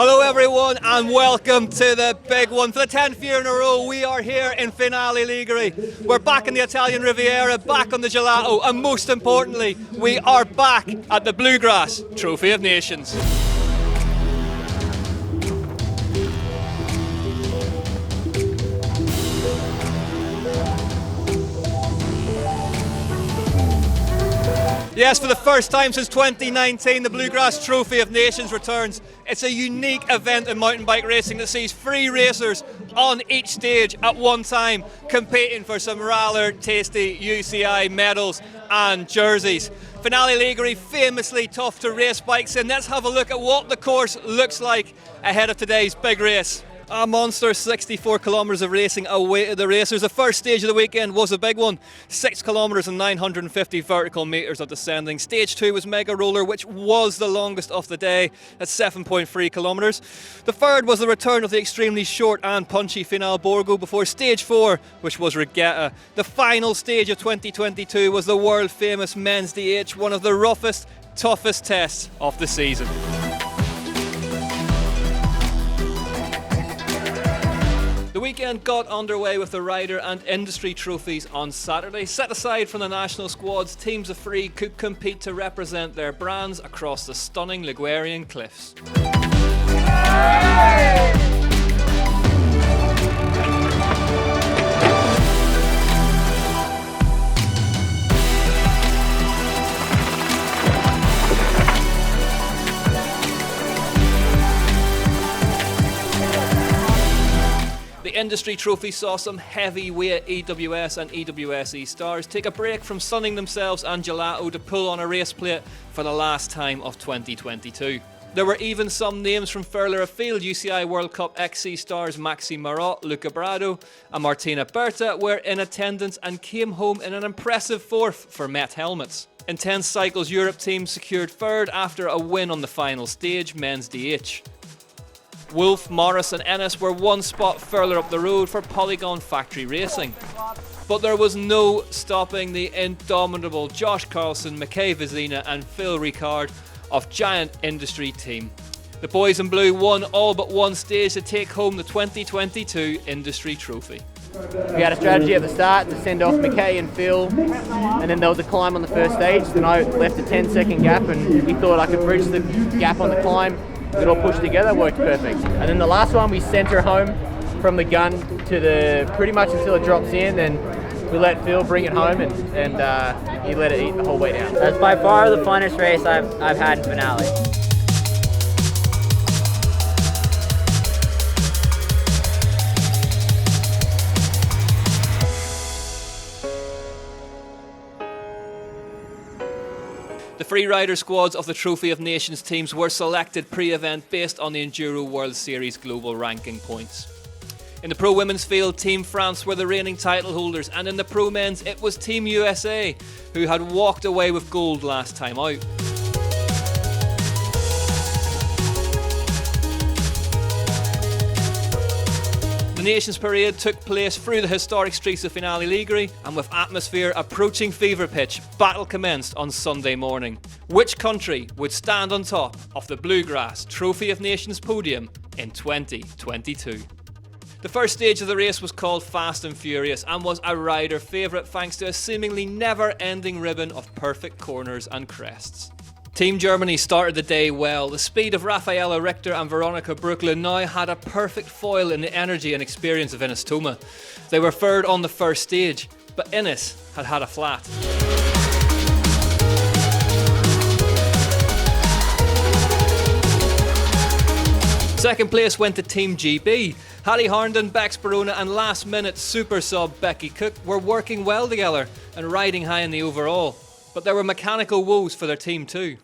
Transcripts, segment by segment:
Hello everyone and welcome to the big one. For the 10th year in a row we are here in Finale Ligure. We're back in the Italian Riviera, back on the gelato, and most importantly we are back at the Bluegrass Trophy of Nations. Yes, for the first time since 2019, the Bluegrass Trophy of Nations returns. It's a unique event in mountain bike racing that sees 3 racers on each stage at one time, competing for some rather tasty UCI medals and jerseys. Finale Ligure, famously tough to race bikes in. Let's have a look at what the course looks like ahead of today's big race. A monster 64 kilometres of racing awaited the racers. The first stage of the weekend was a big one, 6 kilometres and 950 vertical metres of descending. Stage 2 was Mega Roller, which was the longest of the day at 7.3 kilometres. The third was the return of the extremely short and punchy Finale Borgo before stage 4, which was Regatta. The final stage of 2022 was the world famous men's DH, one of the roughest, toughest tests of the season. The weekend got underway with the rider and industry trophies on Saturday. Set aside from the national squads, teams of 3 could compete to represent their brands across the stunning Ligurian cliffs. The industry trophy saw some heavyweight EWS and EWSE stars take a break from sunning themselves and gelato to pull on a race plate for the last time of 2022. There were even some names from further afield. UCI World Cup XC stars Maxi Marot, Luca Brado and Martina Berta were in attendance and came home in an impressive 4th for Met helmets. Intense Cycles Europe team secured 3rd after a win on the final stage, men's DH. Wolf, Morris and Ennis were 1 spot further up the road for Polygon Factory Racing. But there was no stopping the indomitable Josh Carlson, Mackay Vizina and Phil Ricard of Giant Industry team. The boys in blue won all but 1 stage to take home the 2022 Industry Trophy. We had a strategy at the start to send off Mackay and Phil, and then there was a climb on the first stage. Then I left a 10-second gap and we thought I could bridge the gap on the climb. It all pushed together, worked perfect. And then the last one we sent her home from the gun to the pretty much until it drops in, then we let Phil bring it home and he let it eat the whole way down. That's by far the funnest race I've had in Finale. The 3 rider squads of the Trophy of Nations teams were selected pre-event based on the Enduro World Series Global Ranking points. In the Pro Women's field, Team France were the reigning title holders, and in the Pro Men's it was Team USA who had walked away with gold last time out. The Nations Parade took place through the historic streets of Finale Ligure, and with atmosphere approaching fever pitch, battle commenced on Sunday morning. Which country would stand on top of the Bluegrass Trophy of Nations podium in 2022? The first stage of the race was called Fast and Furious and was a rider favourite thanks to a seemingly never-ending ribbon of perfect corners and crests. Team Germany started the day well. The speed of Raffaella Richter and Veronika Brückle now had a perfect foil in the energy and experience of Ines Thoma. They were 3rd on the first stage, but Ines had had a flat. Second place went to Team GB. Hallie Harnden, Bex Barona and last minute super sub Becky Cook were working well together and riding high in the overall. But there were mechanical woes for their team too.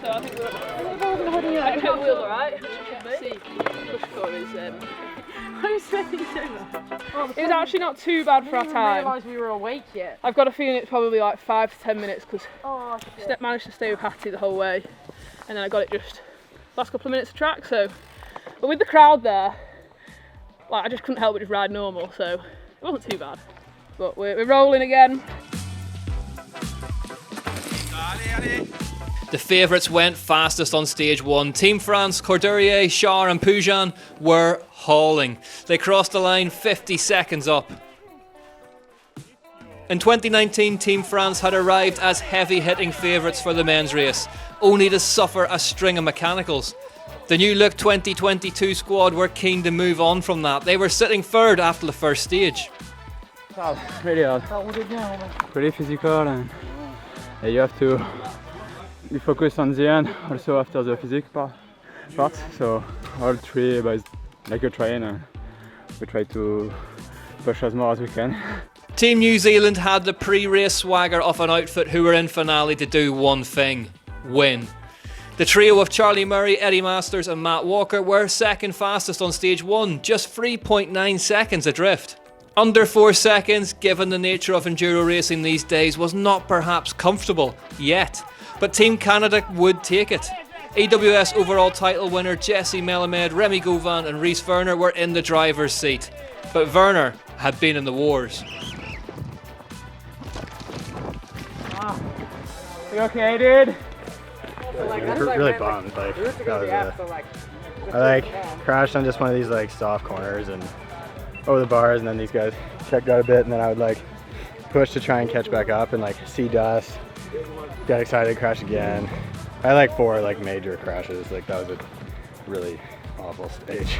So I think we're holding it. Wheels alright. See, push core is. I'm sweating so much. It was actually not too bad for our time. I didn't realise we were awake yet. I've got a feeling it's probably like 5 to 10 minutes because managed to stay with Hattie the whole way, and then I got it just last couple of minutes of track. So, but with the crowd there, like I just couldn't help but just ride normal. So it wasn't too bad. But we're rolling again. The favourites went fastest on stage 1. Team France, Courdurier, Char and Pujan were hauling. They crossed the line 50 seconds up. In 2019, Team France had arrived as heavy-hitting favourites for the men's race, only to suffer a string of mechanicals. The new look 2022 squad were keen to move on from that. They were sitting third after the first stage. Really hard. Pretty physical, and you have to be focused on the end, also after the physique part. So all three, but it's like a train, and we try to push as more as we can. Team New Zealand had the pre-race swagger of an outfit who were in finale to do one thing: win. The trio of Charlie Murray, Eddie Masters and Matt Walker were second fastest on stage 1, just 3.9 seconds adrift. Under 4 seconds, given the nature of enduro racing these days, was not perhaps comfortable yet, but Team Canada would take it. EWS overall title winner Jesse Melamed, Remy Govan and Rhys Werner were in the driver's seat, but Werner had been in the wars. You okay, dude? Really bummed. Like, I crashed on just one of these soft corners and over the bars, and then these guys checked out a bit, and then I would push to try and catch back up and see dust. Got excited, crash again. I had 4 major crashes. That was a really awful stage.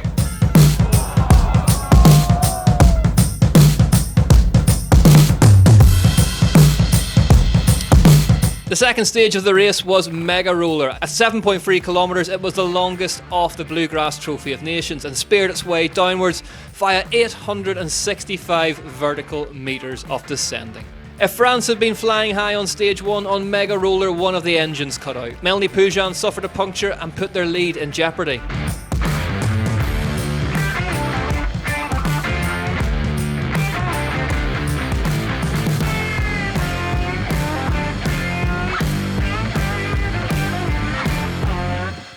The second stage of the race was Mega Roller. At 7.3 kilometres, it was the longest of the Bluegrass Trophy of Nations and speared its way downwards via 865 vertical metres of descending. If France had been flying high on stage 1, on Mega Roller one of the engines cut out. Melanie Pujan suffered a puncture and put their lead in jeopardy.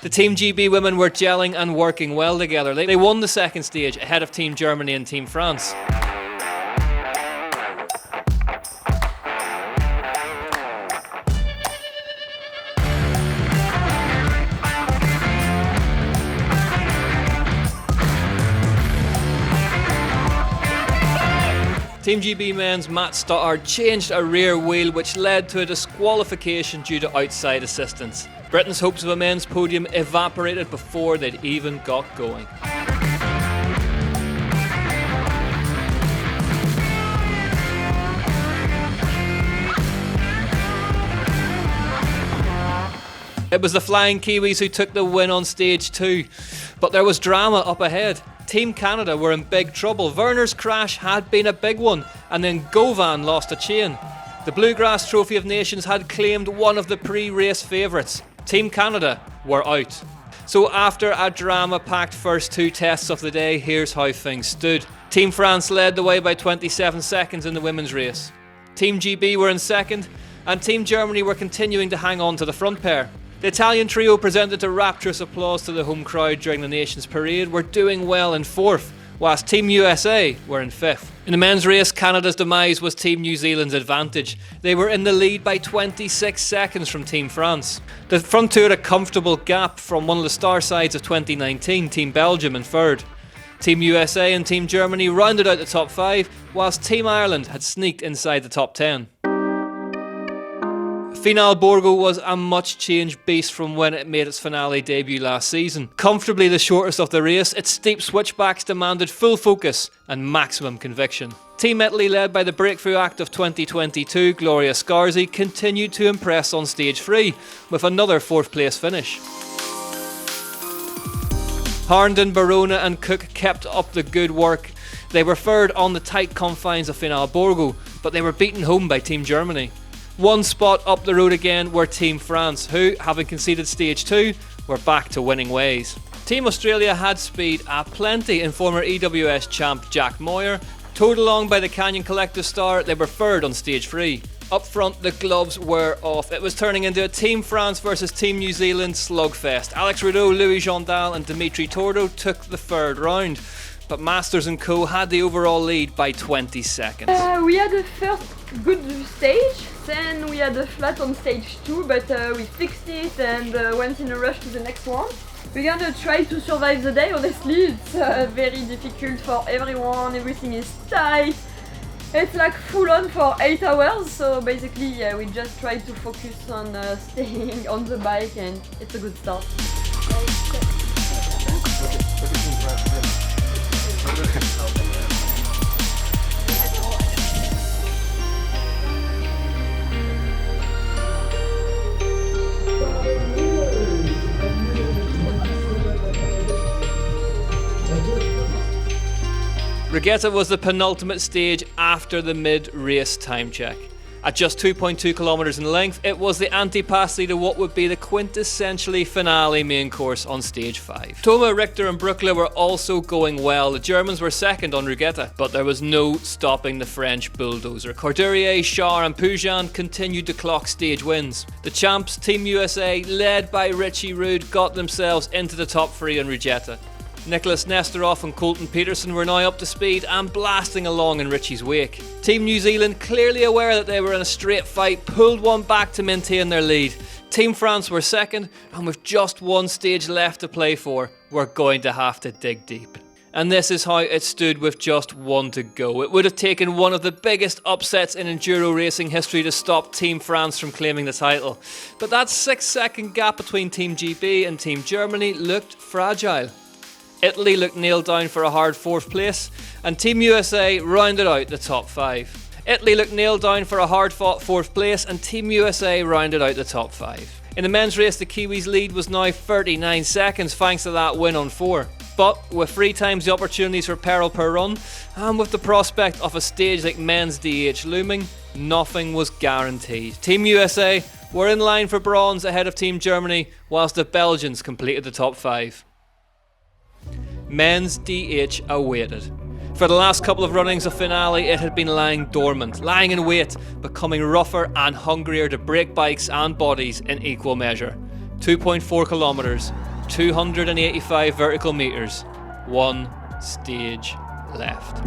The Team GB women were gelling and working well together. They won the second stage ahead of Team Germany and Team France. Team GB men's Matt Stoddard changed a rear wheel, which led to a disqualification due to outside assistance. Britain's hopes of a men's podium evaporated before they'd even got going. It was the Flying Kiwis who took the win on stage 2, but there was drama up ahead. Team Canada were in big trouble. Werner's crash had been a big one, and then Govan lost a chain. The Bluegrass Trophy of Nations had claimed one of the pre-race favourites. Team Canada were out. So after a drama-packed first 2 tests of the day, here's how things stood. Team France led the way by 27 seconds in the women's race. Team GB were in second, and Team Germany were continuing to hang on to the front pair. The Italian trio, presented to rapturous applause to the home crowd during the Nations Parade, were doing well in 4th, whilst Team USA were in 5th. In the men's race, Canada's demise was Team New Zealand's advantage. They were in the lead by 26 seconds from Team France. The front two had a comfortable gap from one of the star sides of 2019, Team Belgium, in 3rd. Team USA and Team Germany rounded out the top 5, whilst Team Ireland had sneaked inside the top 10. Final Borgo was a much-changed beast from when it made its finale debut last season. Comfortably the shortest of the race, its steep switchbacks demanded full focus and maximum conviction. Team Italy, led by the breakthrough act of 2022, Gloria Scarzi, continued to impress on stage 3, with another 4th place finish. Harnden, Barona and Cook kept up the good work. They were 3rd on the tight confines of Final Borgo, but they were beaten home by Team Germany. One spot up the road again were Team France, who, having conceded stage 2, were back to winning ways. Team Australia had speed aplenty in former EWS champ Jack Moyer. Towed along by the Canyon Collective star, they were 3rd on stage 3. Up front, the gloves were off. It was turning into a Team France versus Team New Zealand slugfest. Alex Rideau, Louis Jondal and Dimitri Tordo took the 3rd round, but Masters & Co had the overall lead by 20 seconds. We had the first good stage, Then we had a flat on stage 2, but we fixed it and went in a rush to the next one. We're gonna try to survive the day. Honestly, it's very difficult for everyone, everything is tight. It's like full on for 8 hours, so basically yeah, we just try to focus on staying on the bike, and it's a good start. Regatta was the penultimate stage after the mid-race time check. At just 2.2 kilometres in length, it was the antipasti to what would be the quintessentially finale main course on stage 5. Thoma, Richter and Brookle were also going well. The Germans were second on Regatta, but there was no stopping the French bulldozer. Courdurier, Char and Pujan continued to clock stage wins. The champs, Team USA, led by Richie Rude, got themselves into the top 3 on Regatta. Nicholas Nesterov and Colton Peterson were now up to speed and blasting along in Richie's wake. Team New Zealand, clearly aware that they were in a straight fight, pulled one back to maintain their lead. Team France were second, and with just one stage left to play for, we're going to have to dig deep. And this is how it stood with just one to go. It would have taken one of the biggest upsets in enduro racing history to stop Team France from claiming the title. But that 6-second gap between Team GB and Team Germany looked fragile. Italy looked nailed down for a hard 4th place, and Team USA rounded out the top 5. Italy looked nailed down for a hard fought 4th place, and Team USA rounded out the top 5. In the men's race, the Kiwis' lead was now 39 seconds thanks to that win on 4. But with 3 times the opportunities for peril per run, and with the prospect of a stage like men's DH looming, nothing was guaranteed. Team USA were in line for bronze ahead of Team Germany, whilst the Belgians completed the top 5. Men's DH awaited. For the last couple of runnings of finale, it had been lying dormant, lying in wait, becoming rougher and hungrier to break bikes and bodies in equal measure. 2.4 kilometres, 285 vertical metres, 1 stage left.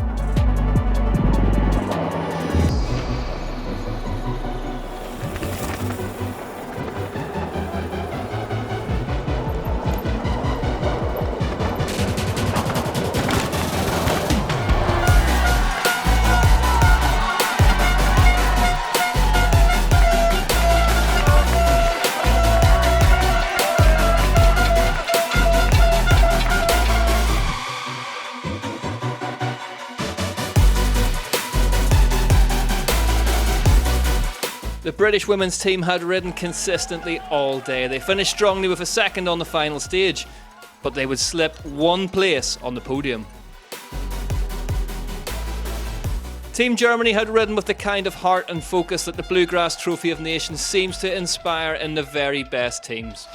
The British women's team had ridden consistently all day. They finished strongly with a second on the final stage, but they would slip 1 place on the podium. Team Germany had ridden with the kind of heart and focus that the Bluegrass Trophy of Nations seems to inspire in the very best teams.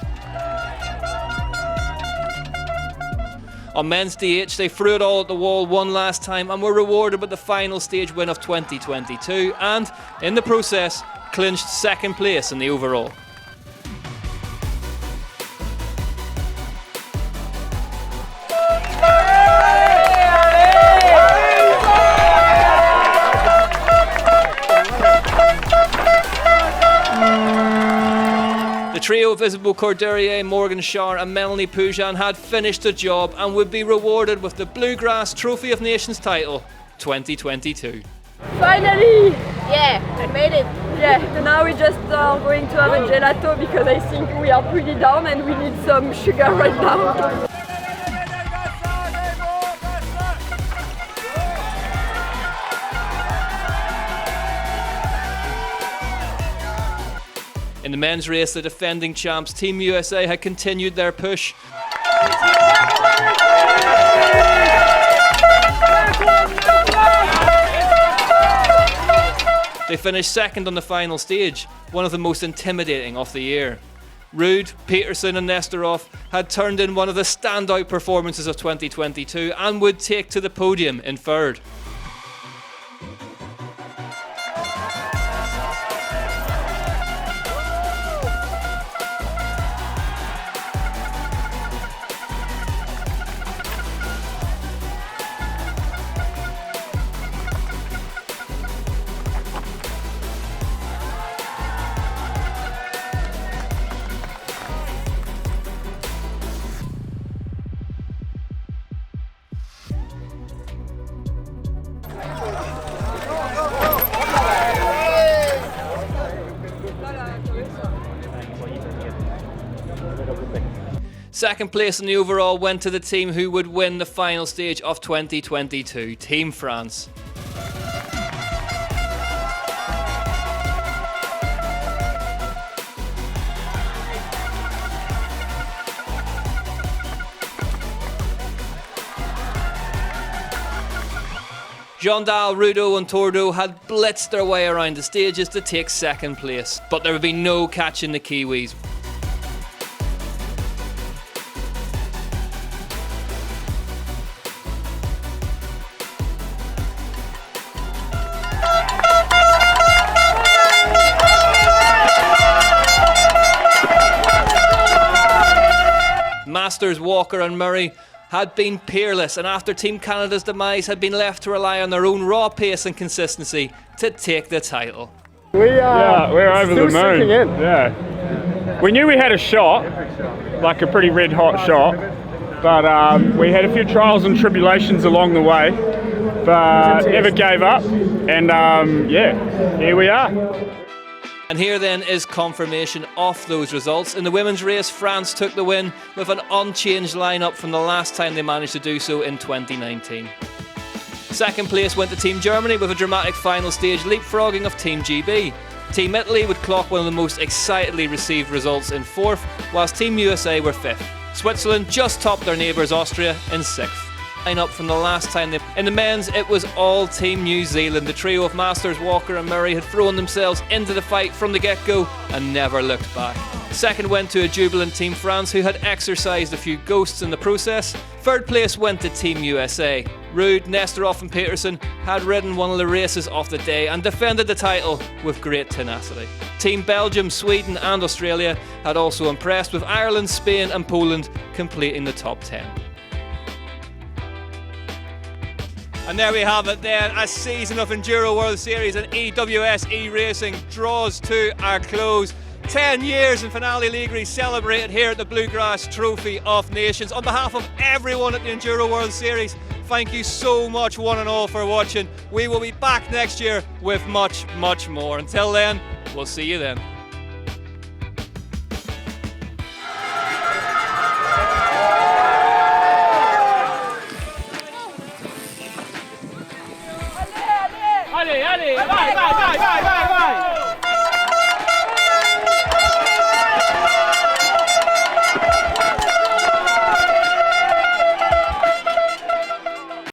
On men's DH, they threw it all at the wall one last time and were rewarded with the final stage win of 2022, and in the process, clinched second place in the overall. The trio of Isabelle Courdurier, Morgan Char and Melanie Pujan had finished the job and would be rewarded with the Bluegrass Trophy of Nations title 2022. Finally! Yeah, I made it. Yeah, and now we just are going to have a gelato because I think we are pretty down and we need some sugar right now. In the men's race, the defending champs Team USA had continued their push. They finished second on the final stage, one of the most intimidating of the year. Rude, Peterson and Nesterov had turned in one of the standout performances of 2022 and would take to the podium in 3rd. Second place in the overall went to the team who would win the final stage of 2022, Team France. Jondal, Rudo and Tordo had blitzed their way around the stages to take second place, but there would be no catching the Kiwis. Masters, Walker and Murray had been peerless, and after Team Canada's demise had been left to rely on their own raw pace and consistency to take the title. We're over the moon. Yeah. We knew we had a shot, like a pretty red hot shot, but we had a few trials and tribulations along the way, but never gave up, and here we are. And here then is confirmation of those results. In the women's race, France took the win with an unchanged lineup from the last time they managed to do so in 2019. Second place went to Team Germany with a dramatic final stage leapfrogging of Team GB. Team Italy would clock one of the most excitedly received results in fourth, whilst Team USA were fifth. Switzerland just topped their neighbours Austria in sixth. Up from the last time in the men's, it was all Team New Zealand. The trio of Masters, Walker and Murray had thrown themselves into the fight from the get-go and never looked back. Second went to a jubilant Team France, who had exercised a few ghosts in the process. Third place went to Team USA. Ruud, Nesterov and Peterson had ridden one of the races of the day and defended the title with great tenacity. Team Belgium, Sweden and Australia had also impressed, with Ireland, Spain and Poland completing the top 10. And there we have it then, a season of Enduro World Series and EWS e-racing draws to our close. 10 years in Finale Ligure celebrated here at the Bluegrass Trophy of Nations. On behalf of everyone at the Enduro World Series, thank you so much one and all for watching. We will be back next year with much, much more. Until then, we'll see you then. Allez, vai, vai, vai, vai, vai, vai!